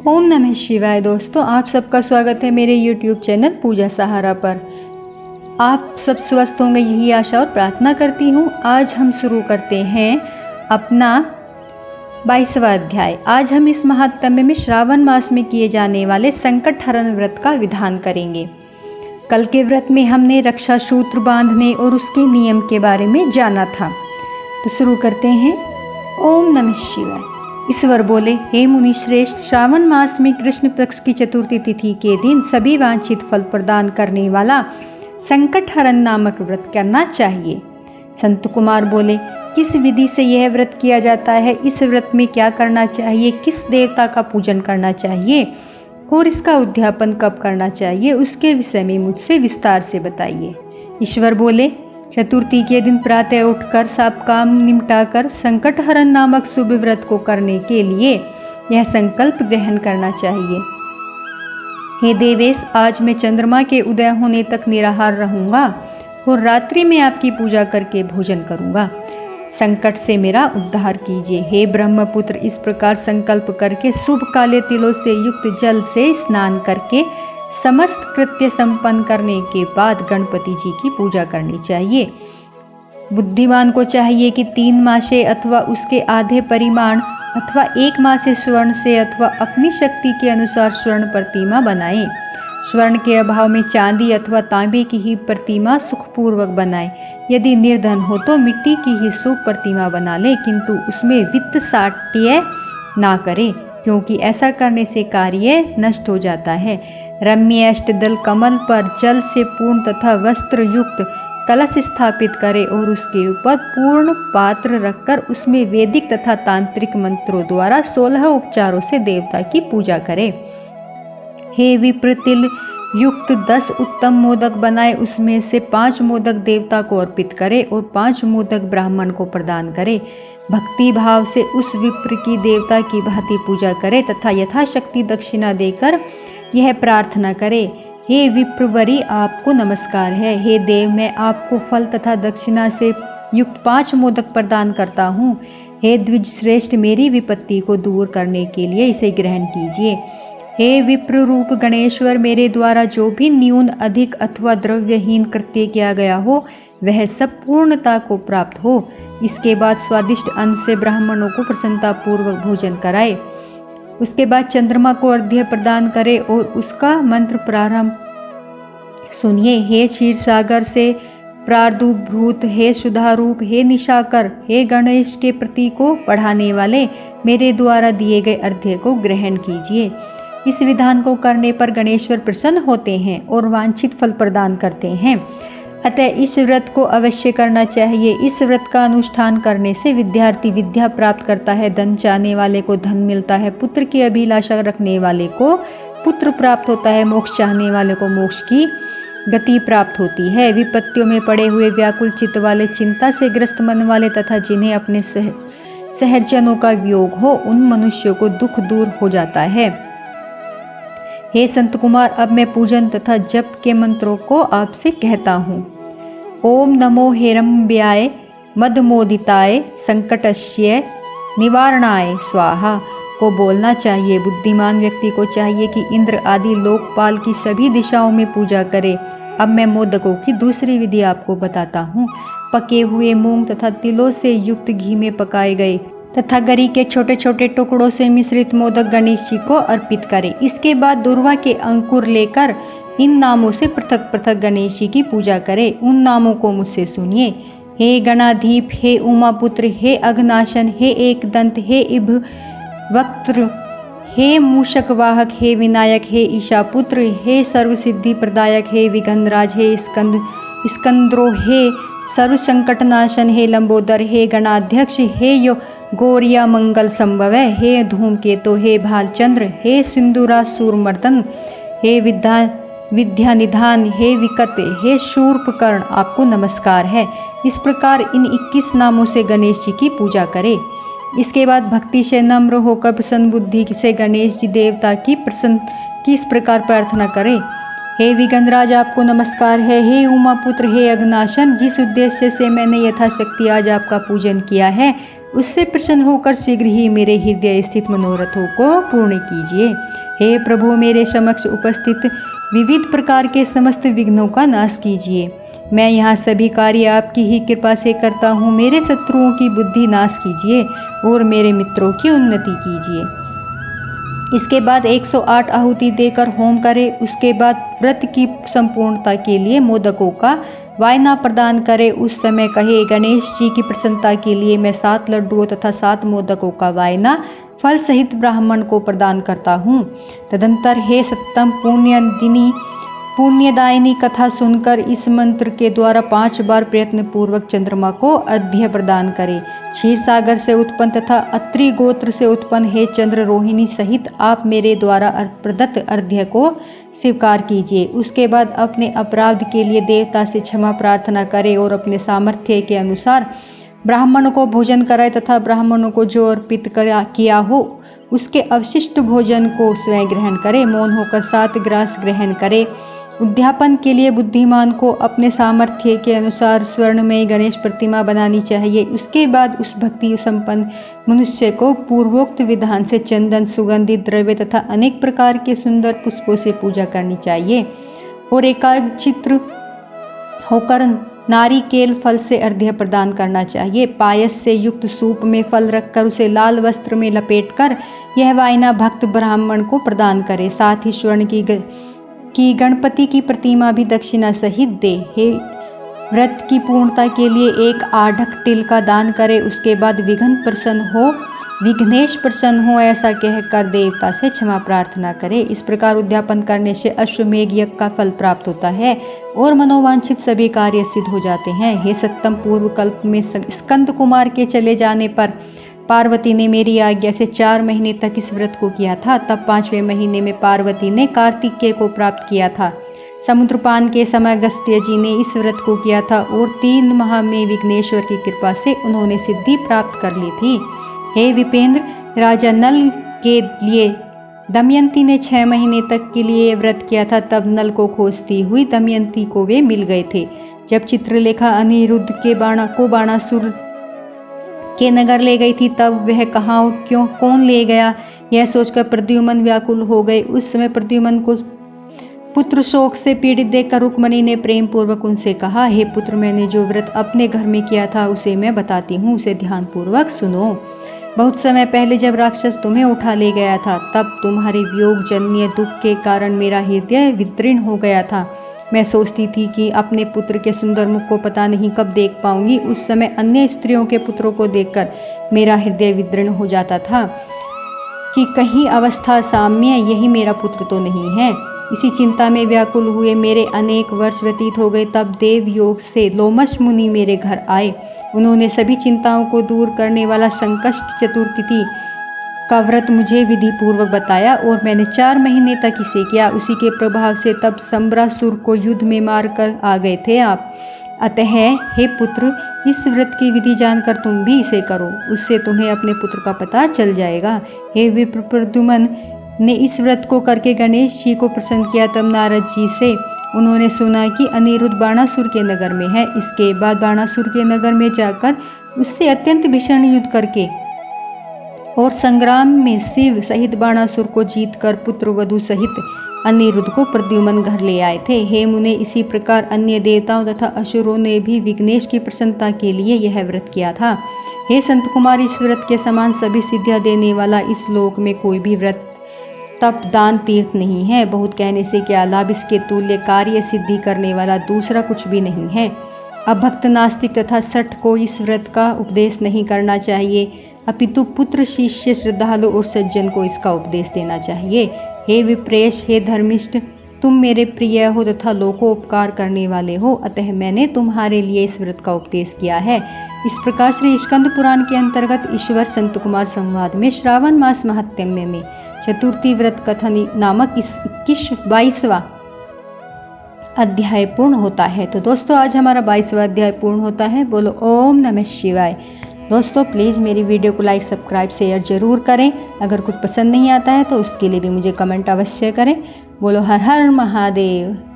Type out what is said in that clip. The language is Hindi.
ओम नमः शिवाय। दोस्तों, आप सबका स्वागत है मेरे YouTube चैनल पूजा सहारा पर। आप सब स्वस्थ होंगे यही आशा और प्रार्थना करती हूँ। आज हम शुरू करते हैं अपना 22वां अध्याय। आज हम इस महात्म्य में श्रावण मास में किए जाने वाले संकट हरण व्रत का विधान करेंगे। कल के व्रत में हमने रक्षा सूत्र बांधने और उसके नियम के बारे में जाना था। तो शुरू करते हैं। ओम नमः शिवाय। ईश्वर बोले, हे मुनि श्रेष्ठ, श्रावण मास में कृष्ण पक्ष की चतुर्थी तिथि के दिन सभी वांछित फल प्रदान करने वाला संकट हरण नामक व्रत करना चाहिए। संत कुमार बोले, किस विधि से यह व्रत किया जाता है? इस व्रत में क्या करना चाहिए? किस देवता का पूजन करना चाहिए और इसका उद्यापन कब करना चाहिए? उसके विषय में मुझसे विस्तार से बताइए। ईश्वर बोले, चतुर्थी के दिन प्रातः उठकर सब काम निपटाकर संकट हरण नामक शुभ व्रत को करने के लिए यह संकल्प ग्रहण करना चाहिए। हे देवेश, आज मैं चंद्रमा के उदय होने तक निराहार रहूंगा और रात्रि में आपकी पूजा करके भोजन करूंगा। संकट से मेरा उद्धार कीजिए। हे ब्रह्मपुत्र, इस प्रकार संकल्प करके शुभ काले तिलों से युक्त जल से स्नान करके समस्त कृत्य संपन्न करने के बाद गणपति जी की पूजा करनी चाहिए। बुद्धिमान को चाहिए कि 3 मासे अथवा उसके आधे परिमाण अथवा 1 मासे स्वर्ण से अथवा अपनी शक्ति के अनुसार स्वर्ण प्रतिमा बनाए। स्वर्ण के अभाव में चांदी अथवा तांबे की ही प्रतिमा सुखपूर्वक बनाए। यदि निर्धन हो तो मिट्टी की ही शुभ प्रतिमा बना ले, किंतु उसमें वित्त साट्य ना करे, क्योंकि ऐसा करने से कार्य नष्ट हो जाता है। रम्य अष्टदल कमल पर जल से पूर्ण तथा वस्त्र युक्त कलश स्थापित करे और उसके ऊपर पूर्ण पात्र रखकर उसमें वैदिक तथा तांत्रिक मंत्रों द्वारा 16 उपचारों से देवता की पूजा करे। हे विप्र, तिल युक्त 10 उत्तम मोदक बनाए, उसमें से 5 मोदक देवता को अर्पित करे और 5 मोदक ब्राह्मण को प्रदान करे। भक्ति भाव से उस विप्र की देवता की भांति पूजा करे तथा यथाशक्ति दक्षिणा देकर यह प्रार्थना करे, हे विप्रवरी, आपको नमस्कार है। हे देव, मैं आपको फल तथा दक्षिणा से युक्त 5 मोदक प्रदान करता हूँ। हे द्विज श्रेष्ठ, मेरी विपत्ति को दूर करने के लिए इसे ग्रहण कीजिए। हे विप्र रूप गणेश्वर, मेरे द्वारा जो भी न्यून अधिक अथवा द्रव्यहीन कृत्य किया गया हो वह सब पूर्णता को प्राप्त हो। इसके बाद स्वादिष्ट अन्न से ब्राह्मणों को प्रसन्नता पूर्वक भोजन कराए। उसके बाद चंद्रमा को अर्घ्य प्रदान करे और उसका मंत्र प्रारंभ सुनिए। हे क्षीर सागर से प्रादुर्भूत, हे सुधारूप, हे निशाकर, हे गणेश के प्रति को बढ़ाने वाले, मेरे द्वारा दिए गए अर्घ्य को ग्रहण कीजिए। इस विधान को करने पर गणेश्वर प्रसन्न होते हैं और वांछित फल प्रदान करते हैं। अतः इस व्रत को अवश्य करना चाहिए। इस व्रत का अनुष्ठान करने से विद्यार्थी विद्या प्राप्त करता है, धन चाहने वाले को धन मिलता है, पुत्र की अभिलाषा रखने वाले को पुत्र प्राप्त होता है, मोक्ष चाहने वाले को मोक्ष की गति प्राप्त होती है। विपत्तियों में पड़े हुए व्याकुल चित्त वाले, चिंता से ग्रस्त मन वाले तथा जिन्हें अपने सहजनों का वियोग हो, उन मनुष्यों को दुख दूर हो जाता है। हे संत कुमार, अब मैं पूजन तथा जप के मंत्रों को आपसे कहता हूँ। ओम नमो हेरम्ब्याय मदमोदिताय संकटस्य निवारणाय स्वाहा को बोलना चाहिए। बुद्धिमान व्यक्ति को चाहिए कि इंद्र आदि लोकपाल की सभी दिशाओं में पूजा करे। अब मैं मोदकों की दूसरी विधि आपको बताता हूँ। पके हुए मूंग तथा तिलों से युक्त घी में पकाए गए तथा गरी के छोटे छोटे टुकड़ों से मिश्रित मोदक गणेश जी को अर्पित करें। इसके बाद दुर्वा के अंकुर लेकर इन नामों से पृथक पृथक गणेश जी की पूजा करें। उन नामों को मुझसे सुनिए। हे गणाधीप, हे उमापुत्र, हे अघनाशन, हे एकदंत, हे इभ वक्त्र, हे मूषक वाहक, हे विनायक, हे ईशापुत्र, हे सर्वसिद्धि प्रदायक, हे विघ्नराज, हे स्कंद्रो, हे सर्व संकटनाशन, हे लंबोदर, हे गणाध्यक्ष, हे यो गौरिया मंगल संभव, हे धूमकेतु, हे भालचंद्र, हे सिंदूरासुर मर्दन, हे विद्या निधान, हे विकट, हे शूर्पकर्ण, आपको नमस्कार है। इस प्रकार इन 21 नामों से गणेश जी की पूजा करें। इसके बाद भक्ति से नम्र होकर प्रसन्न बुद्धि से गणेश जी देवता की इस प्रकार प्रार्थना करें। हे विघ्नराज, आपको नमस्कार है। हे उमापुत्र, हे अघनाशन, जिस उद्देश्य से मैंने यथाशक्ति आज आपका पूजन किया है उससे प्रसन्न होकर शीघ्र ही मेरे हृदय स्थित मनोरथों को पूर्ण कीजिए। हे प्रभु, मेरे समक्ष उपस्थित विविध प्रकार के समस्त विघ्नों का नाश कीजिए। मैं यहाँ सभी कार्य आपकी ही कृपा से करता हूँ। मेरे शत्रुओं की बुद्धि नाश कीजिए और मेरे मित्रों की उन्नति कीजिए। इसके बाद 108 आहुति देकर होम करें। उसके बाद व्रत की संपूर्णता के लिए मोदकों का वायना प्रदान करें। उस समय कहे, गणेश जी की प्रसन्नता के लिए मैं 7 लड्डुओं तथा 7 मोदकों का वायना फल सहित ब्राह्मण को प्रदान करता हूँ। तदंतर हे सत्तम पुण्यदायिनी कथा सुनकर इस मंत्र के द्वारा 5 बार प्रयत्न पूर्वक चंद्रमा को अर्घ्य प्रदान करें। क्षीर सागर से उत्पन्न तथा अत्रि गोत्र से उत्पन्न हे चंद्र रोहिणी सहित आप मेरे द्वारा प्रदत्त अर्घ्य को स्वीकार कीजिए। उसके बाद अपने अपराध के लिए देवता से क्षमा प्रार्थना करें और अपने सामर्थ्य के अनुसार ब्राह्मणों को भोजन कराए तथा ब्राह्मणों को जो अर्पित किया हो उसके अवशिष्ट भोजन को स्वयं ग्रहण करें। मौन होकर 7 ग्रास ग्रहण करें। उद्यापन के लिए बुद्धिमान को अपने सामर्थ्य के अनुसार स्वर्णमय गणेश प्रतिमा बनानी चाहिए। उसके बाद उस भक्ति संपन्न मनुष्य को पूर्वोक्त विधान से चंदन, सुगंधित द्रव्य तथा अनेक प्रकार के सुंदर पुष्पों से पूजा करनी चाहिए और एकाग्रचित्त होकर नारिकेल फल से अर्घ्य प्रदान करना चाहिए। पायस से युक्त सूप में फल रखकर उसे लाल वस्त्र में लपेटकर यह वायना भक्त ब्राह्मण को प्रदान करे। साथ ही स्वर्ण की गणपति की प्रतिमा भी दक्षिणा सहित दे। हे व्रत की पूर्णता के लिए 1 आढ़क तिल का दान करे। उसके बाद विघ्नेश प्रसन्न हो ऐसा कहकर देवता से क्षमा प्रार्थना करे। इस प्रकार उद्यापन करने से अश्वमेघ यज्ञ का फल प्राप्त होता है और मनोवांछित सभी कार्य सिद्ध हो जाते हैं। हे सत्तम, पूर्व कल्प में स्कंद कुमार के चले जाने पर पार्वती ने मेरी आज्ञा से 4 महीने तक इस व्रत को किया था। तब 5वें महीने में पार्वती ने कार्तिकेय को प्राप्त किया था। समुद्रपान के समय अगस्त्य जी ने इस व्रत को किया था और 3 माह में विघ्नेश्वर की कृपा से उन्होंने सिद्धि प्राप्त कर ली थी। हे विपेंद्र, राजा नल के लिए दमयंती ने 6 महीने तक के लिए व्रत किया था। तब नल को खोजती हुई दमयंती को वे मिल गए थे। जब चित्रलेखा अनिरुद्ध के बाणासुर के नगर ले गई थी तब वह कहाँ और क्यों कौन ले गया यह सोचकर प्रद्युम्न व्याकुल हो गए। उस समय प्रद्युम्न को पुत्र शोक से पीड़ित देखकर रुक्मणी ने प्रेम पूर्वक उनसे कहा, हे पुत्र, मैंने जो व्रत अपने घर में किया था उसे मैं बताती हूँ, उसे ध्यान पूर्वक सुनो। बहुत समय पहले जब राक्षस तुम्हें उठा ले गया था तब तुम्हारे वियोग जन्य दुख के कारण मेरा हृदय विदीर्ण हो गया था। मैं सोचती थी कि अपने पुत्र के सुंदर मुख को पता नहीं कब देख पाऊंगी। उस समय अन्य स्त्रियों के पुत्रों को देखकर मेरा हृदय विदीर्ण हो जाता था कि कहीं अवस्था साम्य यही मेरा पुत्र तो नहीं है। इसी चिंता में व्याकुल हुए मेरे अनेक वर्ष व्यतीत हो गए। तब देव योग से लोमश मुनि मेरे घर आए। उन्होंने सभी चिंताओं को दूर करने वाला संकष्ट चतुर्थी का व्रत मुझे विधि पूर्वक बताया और मैंने 4 महीने तक इसे किया। उसी के प्रभाव से तब सम्रासुर को युद्ध में मारकर आ गए थे आप। अतः हे पुत्र, इस व्रत की विधि जानकर तुम भी इसे करो, उससे तुम्हें अपने पुत्र का पता चल जाएगा। हे विप्र, प्रद्युम्न ने इस व्रत को करके गणेश जी को प्रसन्न किया। तब नारद जी से उन्होंने सुना कि अनिरुद्ध बाणासुर के नगर में है। इसके बाद बाणासुर के नगर में जाकर उससे अत्यंत भीषण युद्ध करके और संग्राम में शिव सहित बाणासुर को जीतकर पुत्र वधु सहित अनिरुद्ध को प्रद्युम्न घर ले आए थे। हे मुने, इसी प्रकार अन्य देवताओं तथा असुरों ने भी विघ्नेश की प्रसन्नता के लिए यह व्रत किया था। हे संत कुमार, इस व्रत के समान सभी सिद्धियां देने वाला इस लोक में कोई भी व्रत, तप, दान, तीर्थ नहीं है। बहुत कहने से क्या लाभ, इसके तुल्य कार्य सिद्धि करने वाला दूसरा कुछ भी नहीं है। अब भक्त नास्तिक तथा सठ को इस व्रत का उपदेश नहीं करना चाहिए, अपितु पुत्र, शिष्य, श्रद्धालु और सज्जन को इसका उपदेश देना चाहिए। हे विप्रेश, हे धर्मिष्ठ, तुम मेरे प्रिय हो तथा लोकोपकार करने वाले हो, अतः मैंने तुम्हारे लिए इस व्रत का उपदेश किया है। इस प्रकार श्री स्कंद पुराण के अंतर्गत ईश्वर संत कुमार संवाद में श्रावण मास महात्म्य में चतुर्थी व्रत कथन नामक इस 22वां अध्याय पूर्ण होता है। तो दोस्तों, आज हमारा 22वां अध्याय पूर्ण होता है। बोलो ओम नमः शिवाय। दोस्तों, प्लीज़ मेरी वीडियो को लाइक, सब्सक्राइब, शेयर जरूर करें। अगर कुछ पसंद नहीं आता है तो उसके लिए भी मुझे कमेंट अवश्य करें। बोलो हर हर महादेव।